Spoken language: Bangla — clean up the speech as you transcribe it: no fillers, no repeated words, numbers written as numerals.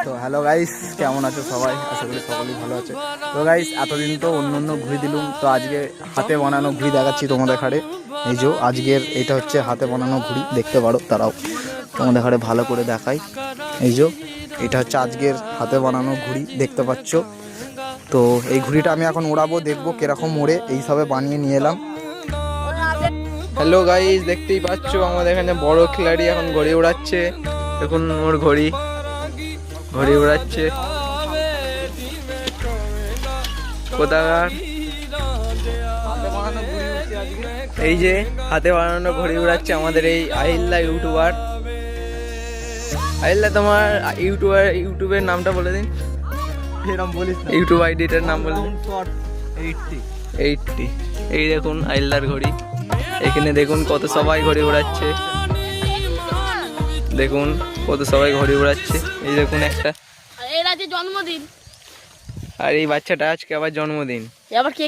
তো হ্যালো গাইস, কেমন আছো সবাই? আশা করি সকলেই ভালো আছে। তো গাইস, এতদিন তো অন্য ঘুড়ি দিলুম, তো আজকে হাতে বানানো ঘুড়ি দেখাচ্ছি তোমাদের ঘাড়ে। এই যে আজকের এটা হচ্ছে হাতে বানানো ঘুড়ি, দেখতে পারো। তারাও তোমাদের ঘাড়ে ভালো করে দেখাই। এই যে এটা হচ্ছে আজকের হাতে বানানো ঘুড়ি, দেখতে পাচ্ছ। তো এই ঘুড়িটা আমি এখন ওড়াবো, দেখবো কিরকম ওড়ে। এইসবে বানিয়ে নিয়ে এলাম। হ্যালো গাইস, দেখতেই পাচ্ছ আমাদের এখানে বড় খিলাড়ি এখন ঘড়ি ওড়াচ্ছে। দেখুন ওর ঘড়ি ওড়াচ্ছে। কোথাকার এই যে হাতে বানানো ঘড়ি উড়াচ্ছে আমাদের এই আহিল্লা ইউটিউবার। আহিল্লা, তোমার ইউটিউবের নামটা বলে দিন। ইউটিউব আইডিটার নাম বলে দিন। 80। এই দেখুন আহিল্লার ঘড়ি। এখানে দেখুন কত সবাই ঘড়ি উড়াচ্ছে। দেখুন কত সবাই ঘড়ি উড়াচ্ছে। এই দেখুন একটা, এর আজ জন্মদিন, আর এই বাচ্চাটা আজকে আবার জন্মদিন। আবার কে